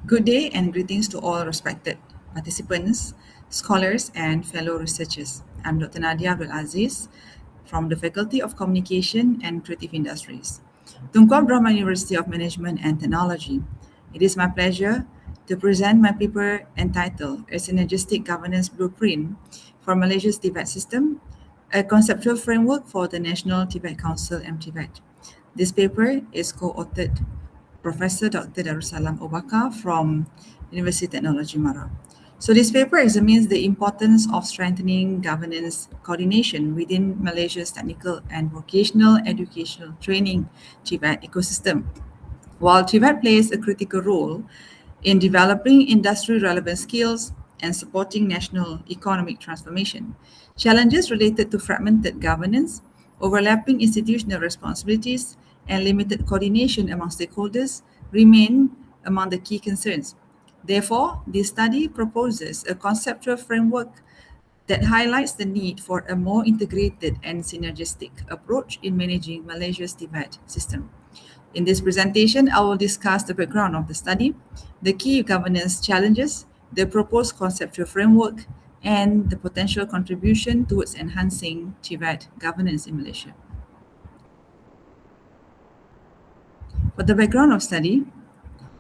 Good day and greetings to all respected participants, scholars, and fellow researchers. I'm Dr. Nadiah Aziz from the Faculty of Communication and Creative Industries, Tunku Rahman University of Management and Technology. It is my pleasure to present my paper entitled A Synergistic Governance Blueprint for Malaysia's TVET System, a conceptual framework for the National TVET Council MTVET. This paper is co-authored Professor Dr. Darussalam Obaka from University Technology Mara. So this paper examines the importance of strengthening governance coordination within Malaysia's technical and vocational educational training TVET ecosystem. While TVET plays a critical role in developing industry relevant skills and supporting national economic transformation, challenges related to fragmented governance, overlapping institutional responsibilities, and limited coordination among stakeholders remain among the key concerns. Therefore, this study proposes a conceptual framework that highlights the need for a more integrated and synergistic approach in managing Malaysia's TVET system. In this presentation, I will discuss the background of the study, the key governance challenges, the proposed conceptual framework, and the potential contribution towards enhancing TVET governance in Malaysia. For the background of study,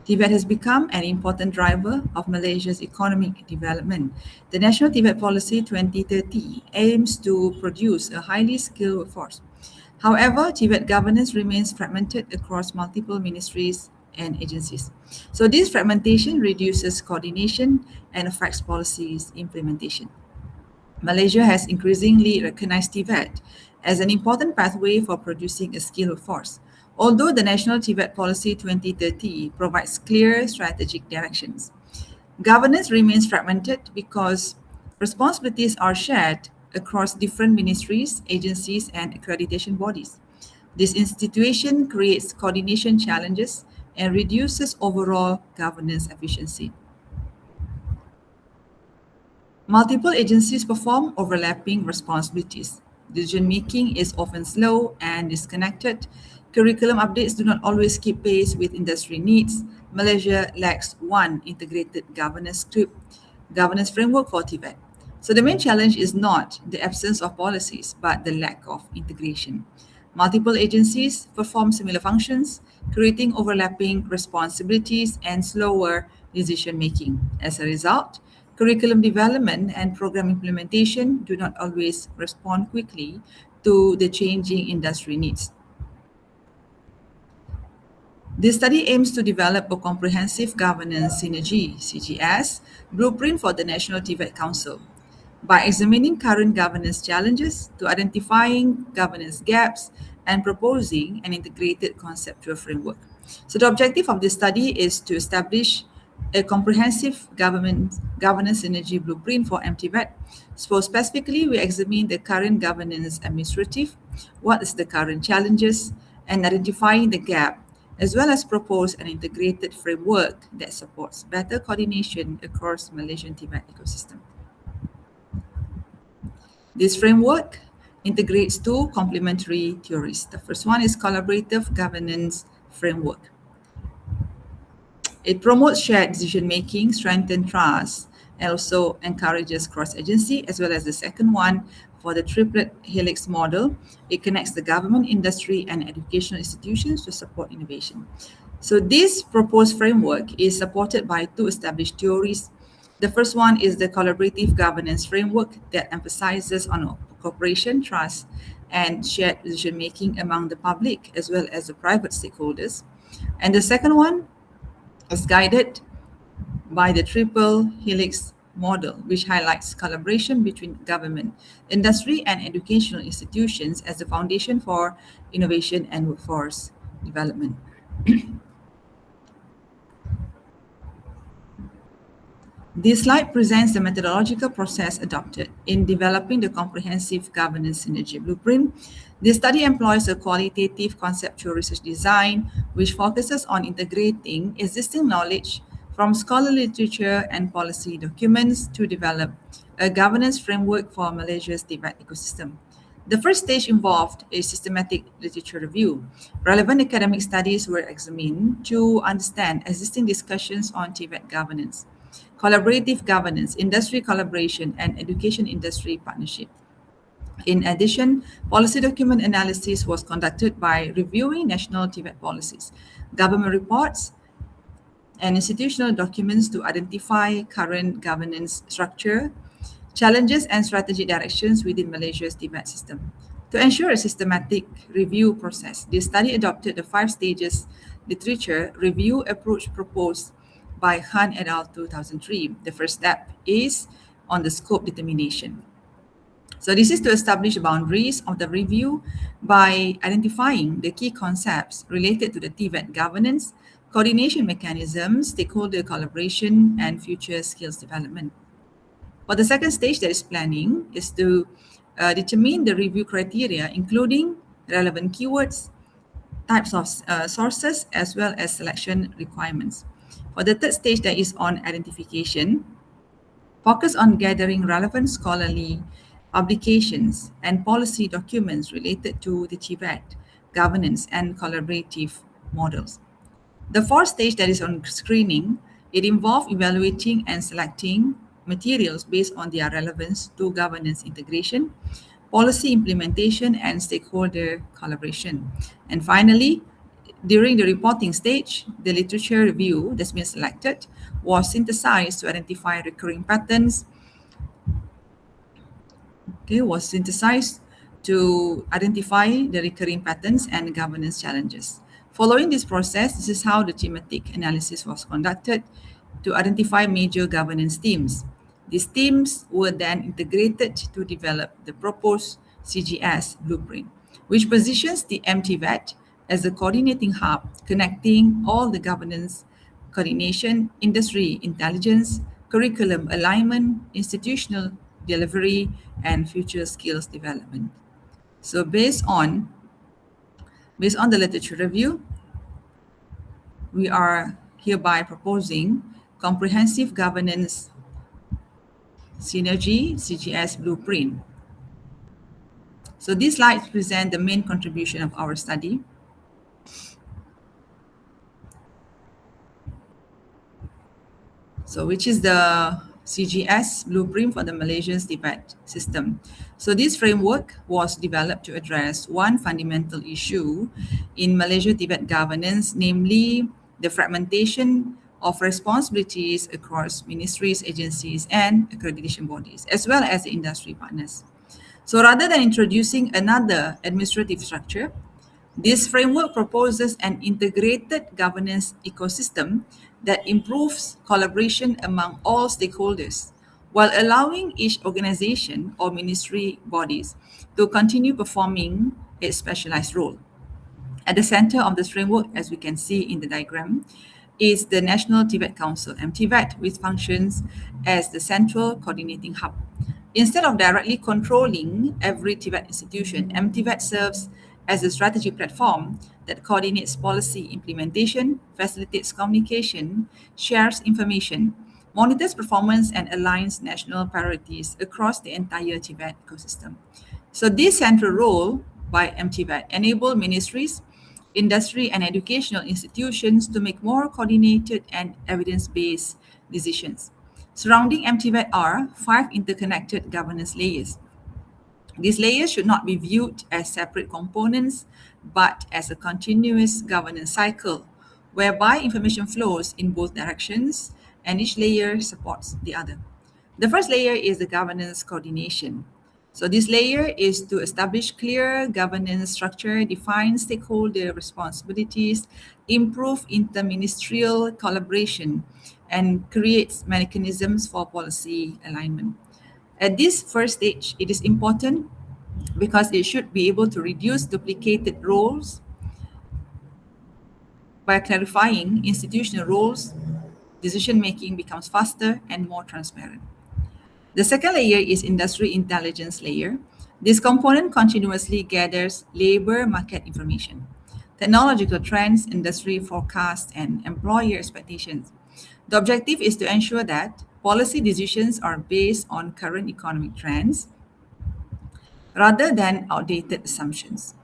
TVET has become an important driver of Malaysia's economic development. The National TVET Policy 2030 aims to produce a highly skilled workforce. However, TVET governance remains fragmented across multiple ministries and agencies. So this fragmentation reduces coordination and affects policies implementation. Malaysia has increasingly recognized TVET as an important pathway for producing a skilled workforce. Although the National TVET Policy 2030 provides clear strategic directions, governance remains fragmented because responsibilities are shared across different ministries, agencies, and accreditation bodies. This situation creates coordination challenges and reduces overall governance efficiency. Multiple agencies perform overlapping responsibilities. Decision making is often slow and disconnected. Curriculum updates do not always keep pace with industry needs. Malaysia lacks one integrated governance framework for TVET. So the main challenge is not the absence of policies, but the lack of integration. Multiple agencies perform similar functions, creating overlapping responsibilities and slower decision making. As a result, curriculum development and program implementation do not always respond quickly to the changing industry needs. This study aims to develop a comprehensive governance synergy (CGS) blueprint for the National TVET Council by examining current governance challenges to identifying governance gaps and proposing an integrated conceptual framework. So the objective of this study is to establish a comprehensive governance synergy blueprint for MTVET. So specifically, we examine the current governance administrative, what is the current challenges, and identifying the gap, as well as propose an integrated framework that supports better coordination across Malaysian TVET ecosystem. This framework integrates two complementary theories. The first one is collaborative governance framework. It promotes shared decision-making, strengthens trust, and also encourages cross-agency, as well as the second one for the triplet helix model. It connects the government, industry, and educational institutions to support innovation. So this proposed framework is supported by two established theories. The first one is the collaborative governance framework that emphasizes on cooperation, trust, and shared decision-making among the public as well as the private stakeholders. And the second one is guided by the triple helix model, which highlights collaboration between government, industry, and educational institutions as the foundation for innovation and workforce development. This slide presents the methodological process adopted in developing the comprehensive governance synergy blueprint. This study employs a qualitative conceptual research design, which focuses on integrating existing knowledge from scholarly literature and policy documents to develop a governance framework for Malaysia's TVET ecosystem. The first stage involved a systematic literature review. Relevant academic studies were examined to understand existing discussions on TVET governance, collaborative governance, industry collaboration, and education industry partnership. In addition, policy document analysis was conducted by reviewing national TVET policies, government reports, and institutional documents to identify current governance structure, challenges, and strategic directions within Malaysia's TVET system. To ensure a systematic review process, the study adopted the five stages literature review approach proposed by Han et al. 2003. The first step is on the scope determination. So this is to establish the boundaries of the review by identifying the key concepts related to the TVET governance, coordination mechanisms, stakeholder collaboration, and future skills development. For the second stage, that is planning, is to determine the review criteria, including relevant keywords, types of sources, as well as selection requirements. For the third stage, that is on identification, focus on gathering relevant scholarly publications and policy documents related to the TVET governance and collaborative models. The fourth stage, that is on screening, it involves evaluating and selecting materials based on their relevance to governance integration, policy implementation, and stakeholder collaboration. And finally, during the reporting stage, the literature review that's been selected was synthesized to identify recurring patterns, the recurring patterns and governance challenges. Following this process, this is how the thematic analysis was conducted to identify major governance themes. These themes were then integrated to develop the proposed CGS blueprint, which positions the MTVET as a coordinating hub connecting all the governance, coordination, industry intelligence, curriculum alignment, institutional delivery, and future skills development. So based on the literature review, we are hereby proposing comprehensive governance synergy CGS blueprint. So these slides present the main contribution of our study. So which is the CGS blueprint for the Malaysian TVET system. So this framework was developed to address one fundamental issue in Malaysia TVET governance, namely the fragmentation of responsibilities across ministries, agencies, and accreditation bodies, as well as the industry partners. So rather than introducing another administrative structure, this framework proposes an integrated governance ecosystem that improves collaboration among all stakeholders while allowing each organization or ministry bodies to continue performing its specialized role. At the center of this framework, as we can see in the diagram, is the National TVET Council, MTVET, which functions as the central coordinating hub. Instead of directly controlling every TVET institution, MTVET serves as a strategy platform that coordinates policy implementation, facilitates communication, shares information, monitors performance, and aligns national priorities across the entire TVET ecosystem. So this central role by MTVET enables ministries, industry, and educational institutions to make more coordinated and evidence-based decisions. Surrounding MTVET are five interconnected governance layers. These layers should not be viewed as separate components, but as a continuous governance cycle, whereby information flows in both directions and each layer supports the other. The first layer is the governance coordination. So this layer is to establish clear governance structure, define stakeholder responsibilities, improve interministerial collaboration, and creates mechanisms for policy alignment. At this first stage, it is important because it should be able to reduce duplicated roles by clarifying institutional roles. Decision-making becomes faster and more transparent. The second layer is industry intelligence layer. This component continuously gathers labor market information, technological trends, industry forecasts, and employer expectations. The objective is to ensure that policy decisions are based on current economic trends, rather than outdated assumptions.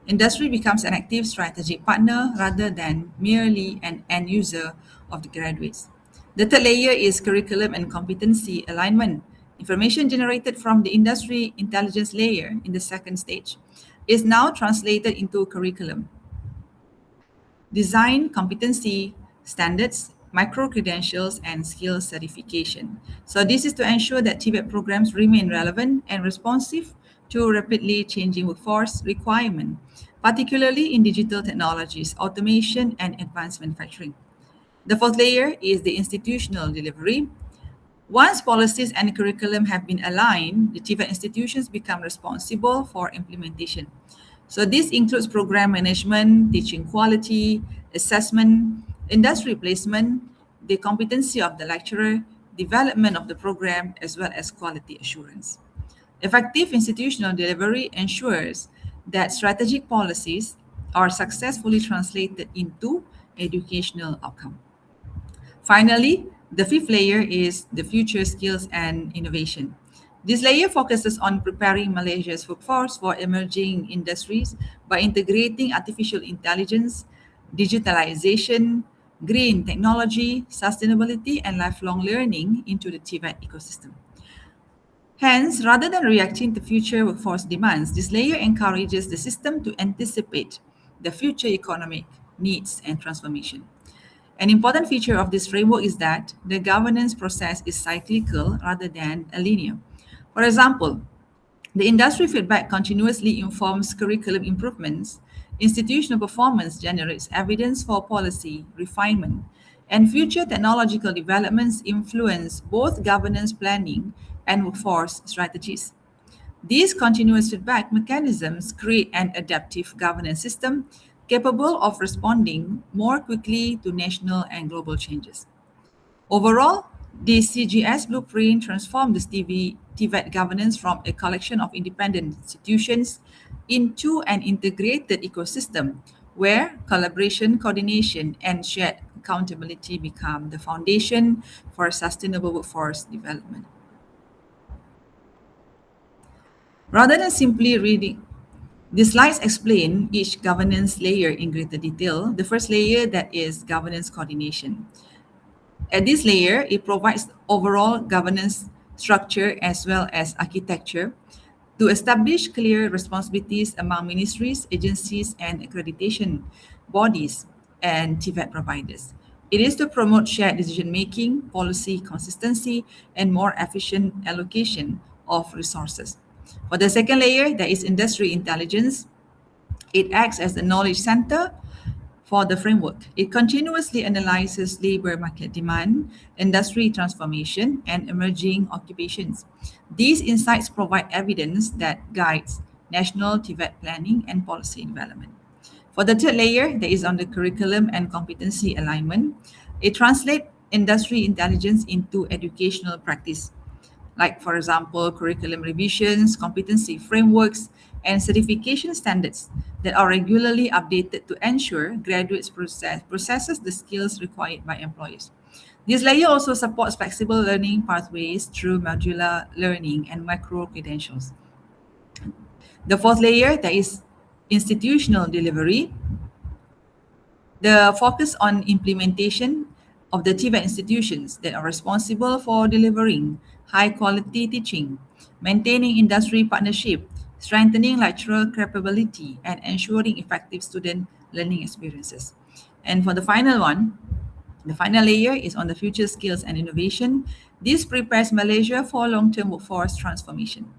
Industry becomes an active strategic partner rather than merely an end user of the graduates. The third layer is curriculum and competency alignment. Information generated from the industry intelligence layer in the second stage is now translated into curriculum, design competency standards, micro credentials, and skill certification. So, this is to ensure that TVET programs remain relevant and responsive to rapidly changing workforce requirement, particularly in digital technologies, automation, and advanced manufacturing. The fourth layer is the institutional delivery. Once policies and curriculum have been aligned, the TVET institutions become responsible for implementation. So this includes program management, teaching quality, assessment, industry placement, the competency of the lecturer, development of the program, as well as quality assurance. Effective institutional delivery ensures that strategic policies are successfully translated into educational outcome. Finally, the fifth layer is the future skills and innovation. This layer focuses on preparing Malaysia's workforce for emerging industries by integrating artificial intelligence, digitalization, green technology, sustainability, and lifelong learning into the TVET ecosystem. Hence, rather than reacting to future workforce demands, this layer encourages the system to anticipate the future economic needs and transformation. An important feature of this framework is that the governance process is cyclical rather than a linear. For example, the industry feedback continuously informs curriculum improvements, institutional performance generates evidence for policy refinement, and future technological developments influence both governance planning and workforce strategies. These continuous feedback mechanisms create an adaptive governance system capable of responding more quickly to national and global changes. Overall, the CGS blueprint transformed the TVET governance from a collection of independent institutions into an integrated ecosystem where collaboration, coordination, and shared accountability become the foundation for sustainable workforce development. Rather than simply reading, the slides explain each governance layer in greater detail. The first layer that is governance coordination. At this layer, it provides overall governance structure as well as architecture to establish clear responsibilities among ministries, agencies, and accreditation bodies and TVET providers. It is to promote shared decision making, policy consistency, and more efficient allocation of resources. For the second layer, there is industry intelligence. It acts as the knowledge center for the framework. It continuously analyzes labor market demand, industry transformation, and emerging occupations. These insights provide evidence that guides national TVET planning and policy development. For the third layer, that is on the curriculum and competency alignment. It translates industry intelligence into educational practice, like, for example, curriculum revisions, competency frameworks, and certification standards that are regularly updated to ensure graduates processes the skills required by employers. This layer also supports flexible learning pathways through modular learning and micro credentials. The fourth layer, that is institutional delivery. The focus on implementation of the TVET institutions that are responsible for delivering high quality teaching, maintaining industry partnership, strengthening lecturer capability, and ensuring effective student learning experiences. And for the final one, the final layer is on the future skills and innovation. This prepares Malaysia for long-term workforce transformation.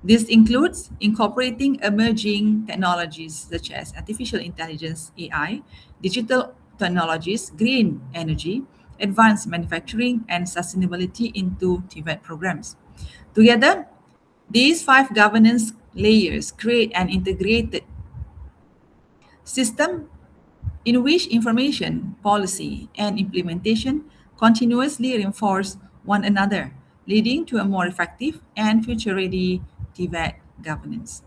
This includes incorporating emerging technologies such as artificial intelligence, AI, digital technologies, green energy, advanced manufacturing, and sustainability into TVET programs. Together, these five governance layers create an integrated system in which information, policy, and implementation continuously reinforce one another, leading to a more effective and future ready TVET governance.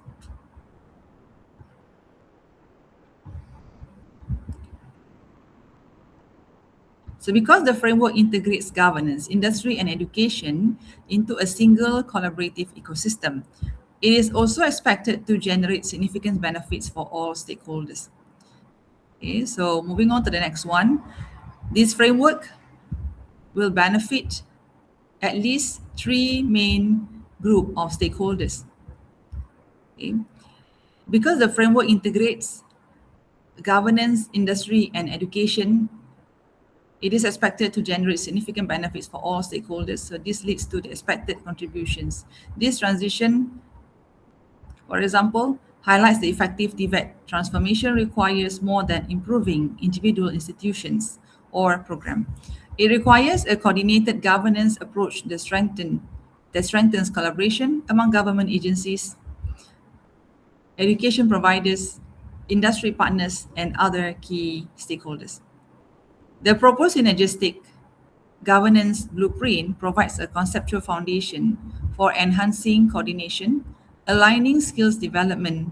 So, because the framework integrates governance, industry, and education into a single collaborative ecosystem, It is also expected to generate significant benefits for all stakeholders. Okay, so moving on to the next one. This framework will benefit at least three main group of stakeholders. Okay? Because the framework integrates governance, industry, and education, it is expected to generate significant benefits for all stakeholders. So this leads to the expected contributions. This transition, for example, highlights the effective TVET transformation requires more than improving individual institutions or program. It requires a coordinated governance approach that strengthens collaboration among government agencies, education providers, industry partners, and other key stakeholders. The proposed synergistic governance blueprint provides a conceptual foundation for enhancing coordination, aligning skills development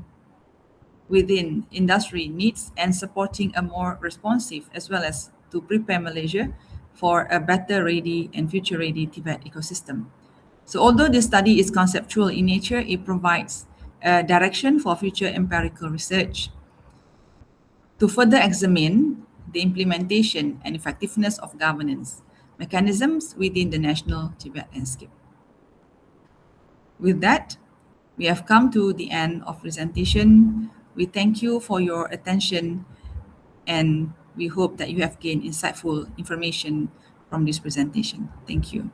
within industry needs, and supporting a more responsive as well as to prepare Malaysia for a better ready and future ready TVET ecosystem. So although this study is conceptual in nature, it provides a direction for future empirical research to further examine the implementation and effectiveness of governance mechanisms within the national TVET landscape. With that, we have come to the end of presentation. We thank you for your attention and we hope that you have gained insightful information from this presentation. Thank you.